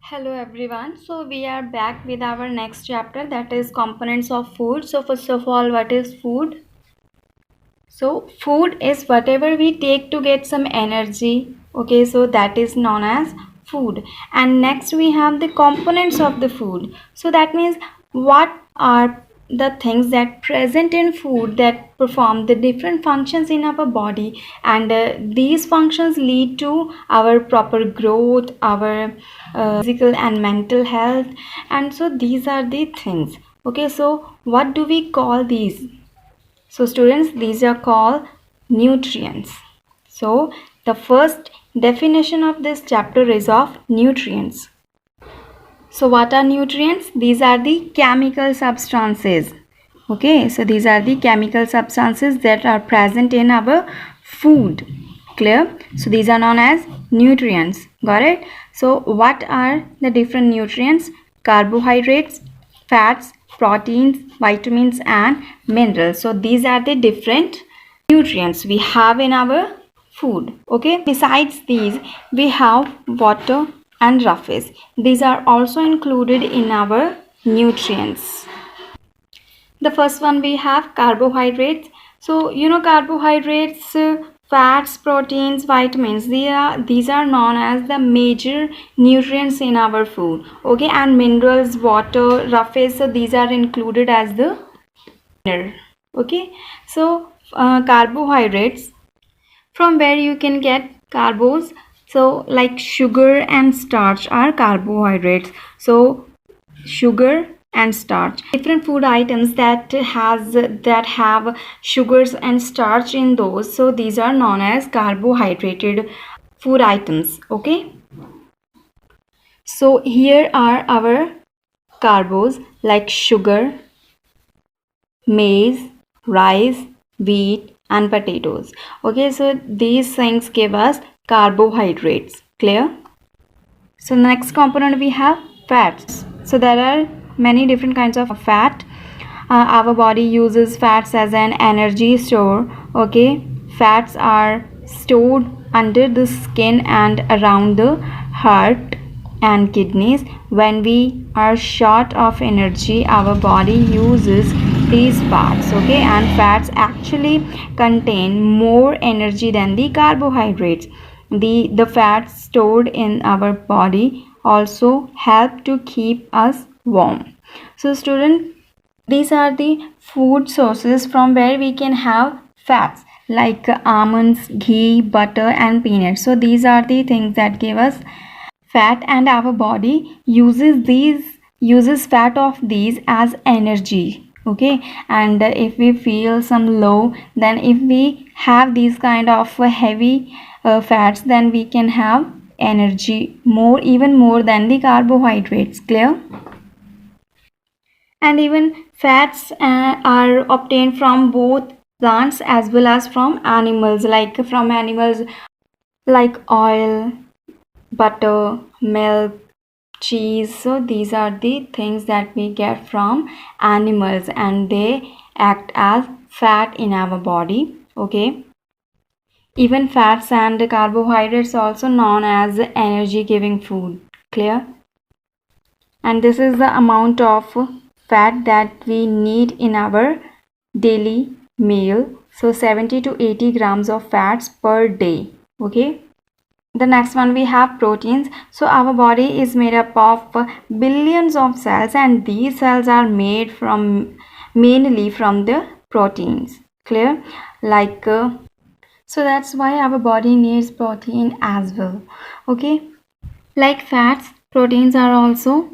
Hello everyone. So we are back with our next chapter, that is components of food. So first of all, what is food? So food is whatever we take to get some energy. Okay, so that is known as food. And next we have the components of the food. So that means what are the things that present in food that perform the different functions in our body, and these functions lead to our proper growth, our physical and mental health. And so these are the things. Okay, so what do we call these? So students, these are called nutrients. So the first definition of this chapter is of nutrients. So what are nutrients? These are the chemical substances. Okay, so these are the chemical substances that are present in our food. Clear? So these are known as nutrients. Got it? So what are the different nutrients? Carbohydrates, fats, proteins, vitamins and minerals. So these are the different nutrients we have in our food. Okay, besides these we have water and surface. These are also included in our nutrients. The first one we have carbohydrates. So carbohydrates, fats, proteins, vitamins, these are known as the major nutrients in our food. Okay, and minerals, water, surface, so these are included as the minor. Okay, so carbohydrates, from where you can get carbos. So like sugar and starch are carbohydrates. So sugar and starch, different food items that have sugars and starch in those, so these are known as carbohydrated food items. Okay, so here are our carbos like sugar, maize, rice, wheat and potatoes. Okay, so these things give us carbohydrates. Clear? So next component we have fats. So there are many different kinds of fat. Our body uses fats as an energy store. Okay, fats are stored under the skin and around the heart and kidneys. When we are short of energy, our body uses these fats. Okay, and fats actually contain more energy than the carbohydrates. The fats stored in our body also help to keep us warm. So student, these are the food sources from where we can have fats like almonds, ghee, butter and peanuts. So these are the things that give us fat, and our body uses fat of these as energy. Okay, and if we feel some low, then if we have these kind of heavy fats, then we can have energy more, even more than the carbohydrates. Clear? And even fats are obtained from both plants as well as from animals, like oil, butter, milk, cheese. So these are the things that we get from animals and they act as fat in our body. Okay, even fats and carbohydrates also known as energy giving food. Clear? And this is the amount of fat that we need in our daily meal. So 70 to 80 grams of fats per day. Okay, the next one we have proteins. So our body is made up of billions of cells, and these cells are made from mainly from the proteins. Clear? So that's why our body needs protein as well. Okay, like fats, proteins are also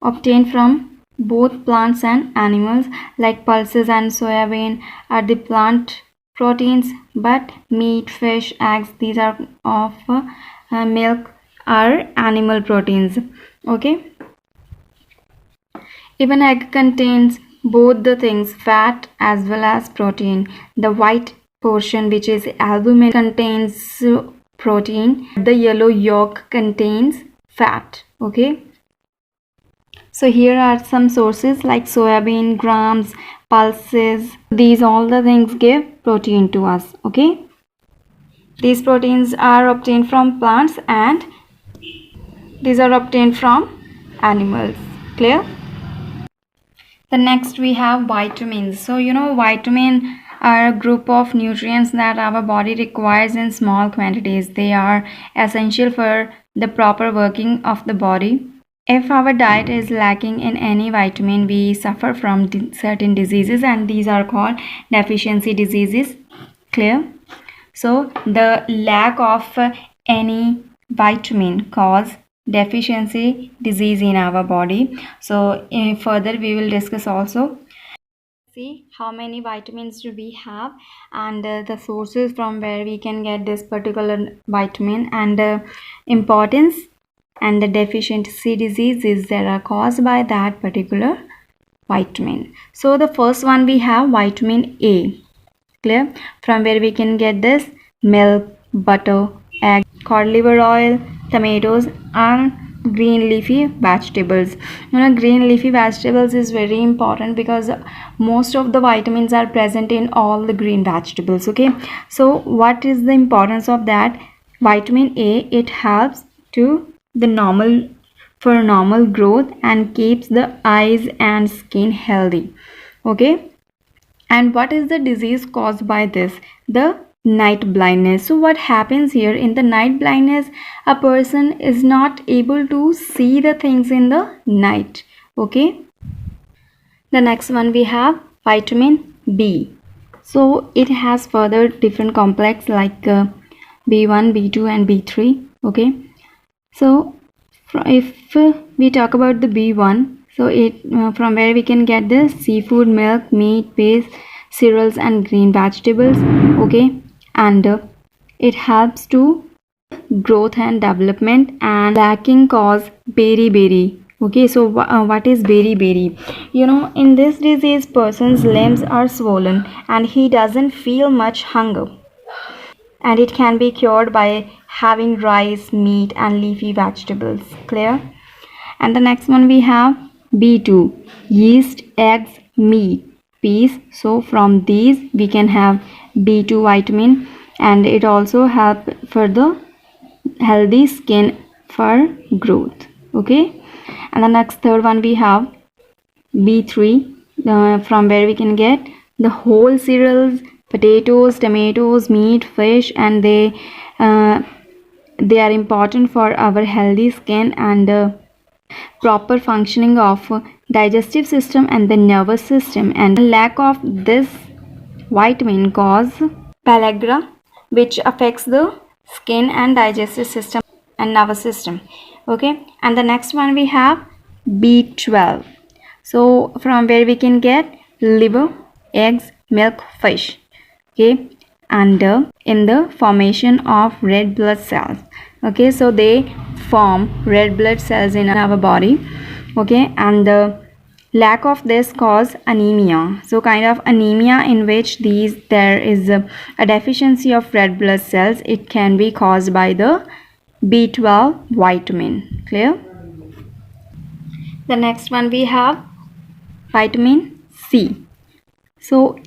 obtained from both plants and animals, like pulses and soybean are the plant proteins, but meat, fish, eggs, these are of milk, are animal proteins. Okay, even egg contains both the things, fat as well as protein. The white portion, which is albumin, contains protein. The yellow yolk contains fat. Okay, so here are some sources like soybean, grams, pulses. These all the things give protein to us. Okay, these proteins are obtained from plants and these are obtained from animals. Clear? The next we have vitamins. So vitamin are a group of nutrients that our body requires in small quantities. They are essential for the proper working of the body. If our diet is lacking in any vitamin, we suffer from certain diseases, and these are called deficiency diseases. Clear? So the lack of any vitamin cause deficiency disease in our body. So further we will discuss also. See how many vitamins do we have, and the sources from where we can get this particular vitamin, and importance and the deficiency diseases that are caused by that particular vitamin. So the first one we have vitamin A. Clear? From where we can get this: milk, butter, egg, cod liver oil, tomatoes, and green leafy vegetables. Green leafy vegetables is very important because most of the vitamins are present in all the green vegetables. Okay, so what is the importance of that? Vitamin A, it helps to the normal growth and keeps the eyes and skin healthy. Okay, and what is the disease caused by this? The night blindness. So what happens here? In the night blindness, a person is not able to see the things in the night. Okay, the next one we have vitamin B. So it has further different complex like B1, B2 and B3. Okay, so if we talk about the B1, so it from where we can get the seafood, milk, meat, fish, cereals and green vegetables. Okay, and it helps to growth and development, and lacking cause beriberi. Okay, so what is beriberi? In this disease, person's limbs are swollen and he doesn't feel much hunger, and it can be cured by having rice, meat and leafy vegetables. Clear? And the next one we have B2, yeast, eggs, meat, peas. So from these we can have B2 vitamin, and it also help for the healthy skin for growth. Okay, and the next third one we have B3, from where we can get the whole cereals, potatoes, tomatoes, meat, fish, and they are important for our healthy skin and proper functioning of digestive system and the nervous system. And lack of this vitamin cause pellagra, which affects the skin and digestive system and nervous system. Okay, and the next one we have B12. So from where we can get liver, eggs, milk, fish. Okay, and in the formation of red blood cells. Okay, so they form red blood cells in our body. Okay, and the lack of this cause anemia. So kind of anemia in which there is a deficiency of red blood cells. It can be caused by the B12 vitamin. Clear? The next one we have vitamin C. So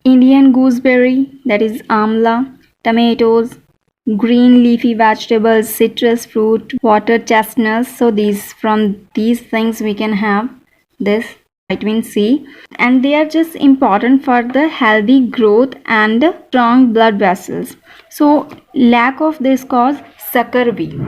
Indian gooseberry, that is amla, tomatoes, green leafy vegetables, citrus fruit, water chestnuts. So from these things we can have this vitamin C, and they are just important for the healthy growth and strong blood vessels. So lack of this cause scurvy.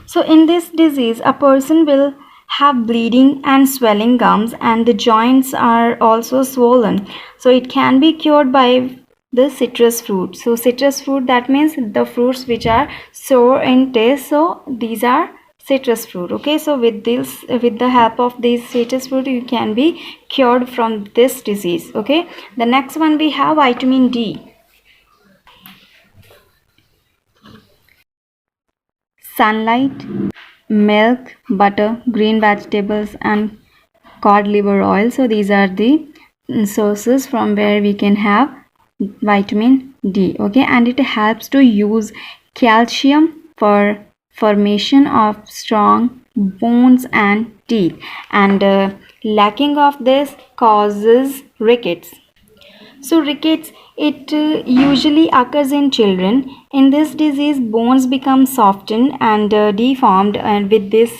So in this disease, a person will have bleeding and swelling gums, and the joints are also swollen. So it can be cured by the citrus fruit. So citrus fruit, that means the fruits which are sour in taste. So these are citrus fruit. Okay, so with the help of these citrus fruit, you can be cured from this disease. Okay, the next one we have vitamin D. Sunlight, milk, butter, green vegetables and cod liver oil. So these are the sources from where we can have vitamin D. Okay, and it helps to use calcium for formation of strong bones and teeth, and lacking of this causes rickets. So rickets, it usually occurs in children. In this disease, bones become softened and deformed, and with this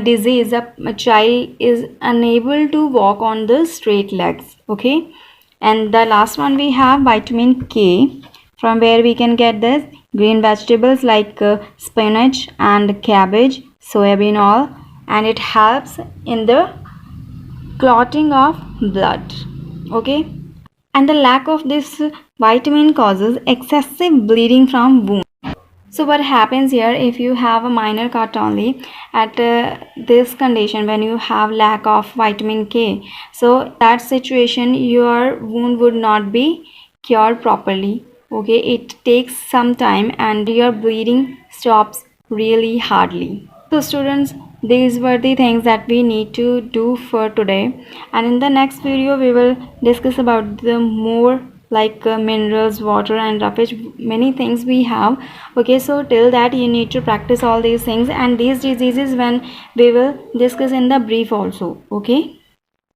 disease, a child is unable to walk on the straight legs. Okay, and the last one we have vitamin K, from where we can get this green vegetables like spinach and cabbage, soybean oil, and it helps in the clotting of blood. Okay, and the lack of this vitamin causes excessive bleeding from wounds. So what happens here, if you have a minor cut only at this condition, when you have lack of vitamin K, so that situation your wound would not be cured properly. Okay, it takes some time and your bleeding stops really hardly. So students, these were the things that we need to do for today, and in the next video we will discuss about the more like minerals, water and roughage, many things we have. Okay, so till that you need to practice all these things, and these diseases when we will discuss in the brief also. Okay.